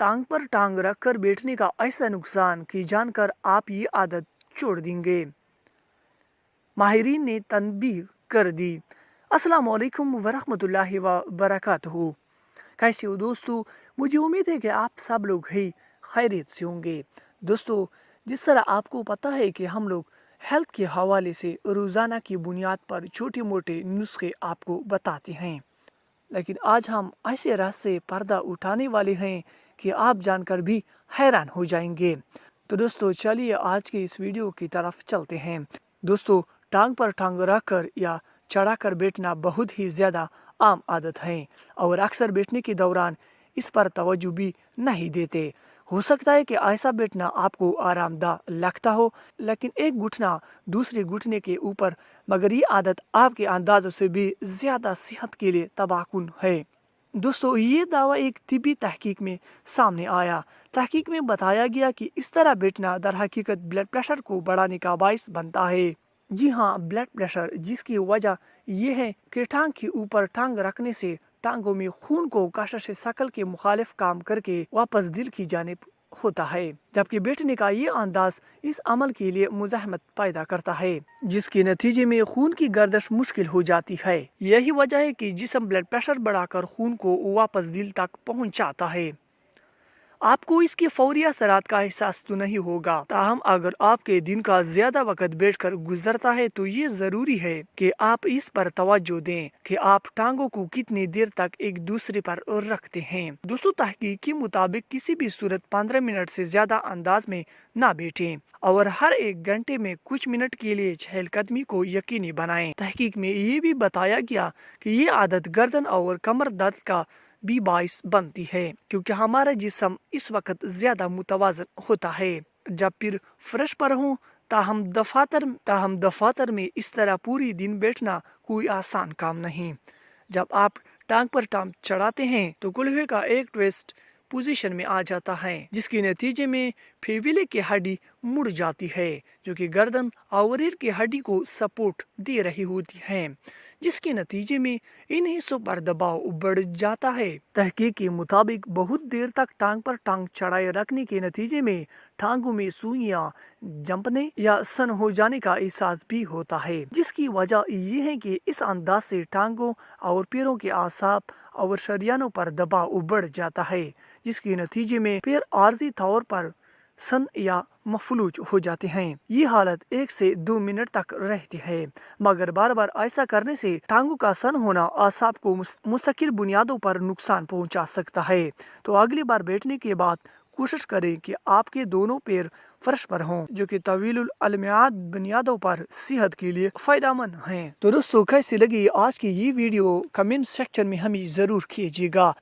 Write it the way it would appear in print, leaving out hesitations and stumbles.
टांग पर टांग रखकर बैठने का ऐसा नुकसान कि जानकर आप ये आदत छोड़ देंगे। माहिरीन ने तनबीह कर दी। अस्सलाम वालेकुम वरहमतुल्लाहि व बरकातहू। कैसे हो दोस्तों? मुझे उम्मीद है कि आप सब लोग ही खैरियत से होंगे। दोस्तों, जिस तरह आपको पता है कि हम लोग हेल्थ के हवाले से रोज़ाना की बुनियाद पर छोटे मोटे नुस्खे आपको बताते हैं, लेकिन आज हम ऐसे रास्ते पर्दा उठाने वाले हैं कि आप जानकर भी हैरान हो जाएंगे। तो दोस्तों चलिए आज के इस वीडियो की तरफ चलते हैं। दोस्तों, टांग पर टांग रखकर या चढ़ाकर बैठना बहुत ही ज़्यादा आम आदत है और अक्सर बैठने के दौरान इस पर तवज्जो भी नहीं देते। हो सकता है कि ऐसा बैठना आपको आरामदाह लगता हो, लेकिन एक घुटना दूसरे घुटने के ऊपर, मगर ये आदत आपके अंदाजों से भी ज़्यादा सेहत के लिए तबाहकुन है। दोस्तों, ये दावा एक तिब्बी तहकीक में सामने आया। तहकीक में बताया गया कि इस तरह बैठना दर हकीकत ब्लड प्रेशर को बढ़ाने का बायस बनता है। जी हाँ, ब्लड प्रेशर, जिसकी वजह यह है कि टांग के ऊपर टांग रखने से टांगों में खून को कशिश शकल के मुखालिफ काम करके वापस दिल की जानिब होता है, जबकि बैठने का ये अंदाज इस अमल के लिए मुज़ाहमत पैदा करता है, जिसके नतीजे में खून की गर्दिश मुश्किल हो जाती है। यही वजह है कि जिस्म ब्लड प्रेशर बढ़ाकर खून को वापस दिल तक पहुंचाता है। आपको इसके फौरी असरात का एहसास तो नहीं होगा, ताहम अगर आपके दिन का ज्यादा वक्त बैठकर गुजरता है तो ये जरूरी है कि आप इस पर तवज्जो दें कि आप टांगों को कितनी देर तक एक दूसरे पर रखते हैं। दोस्तों, तहकीक के मुताबिक किसी भी सूरत 15 मिनट से ज्यादा अंदाज में ना बैठें और हर एक घंटे में कुछ मिनट के लिए चहलकदमी को यकीनी बनाएं। तहकीक में ये भी बताया गया कि ये आदत गर्दन और कमर दर्द का भी बाइस बनती है, क्योंकि हमारा जिस्म इस वक्त ज्यादा मुतवाजन होता है। जब फिर फर्श पर हूँ, ताहम दफातर में इस तरह पूरी दिन बैठना कोई आसान काम नहीं। जब आप टांग पर टांग चढ़ाते हैं तो कुल्हे का एक ट्विस्ट पोजीशन में आ जाता है, जिसके नतीजे में फेविले की हड्डी मुड़ जाती है, जो कि गर्दन और रीढ़ की हड्डी को सपोर्ट दे रही होती है, जिसके नतीजे में इन हिस्सों पर दबाव बढ़ जाता है। तहकीक के मुताबिक बहुत देर तक टांग पर टांग चढ़ाए रखने के नतीजे में टांगों में सुइयां जंपने या सन हो जाने का एहसास भी होता है, जिसकी वजह ये है कि इस अंदाज से टांगों और पैरों के आसाब और शरियानों पर दबाव बढ़ जाता है, जिसके नतीजे में पैर आर्जी तौर पर सन या मफलूज हो जाते हैं। ये हालत 1 से 2 मिनट तक रहती है, मगर बार बार ऐसा करने से टांगों का सन होना आसाब को मुस्तकिल बुनियादों पर नुकसान पहुंचा सकता है। तो अगली बार बैठने के बाद कोशिश करें कि आपके दोनों पैर फर्श पर हों, जो कि तवीलुल अलमियाद बुनियादों पर सेहत के लिए फायदेमंद हैं। तो दोस्तों, कैसी लगी आज की ये वीडियो? कमेंट सेक्शन में हमें जरूर कीजिएगा।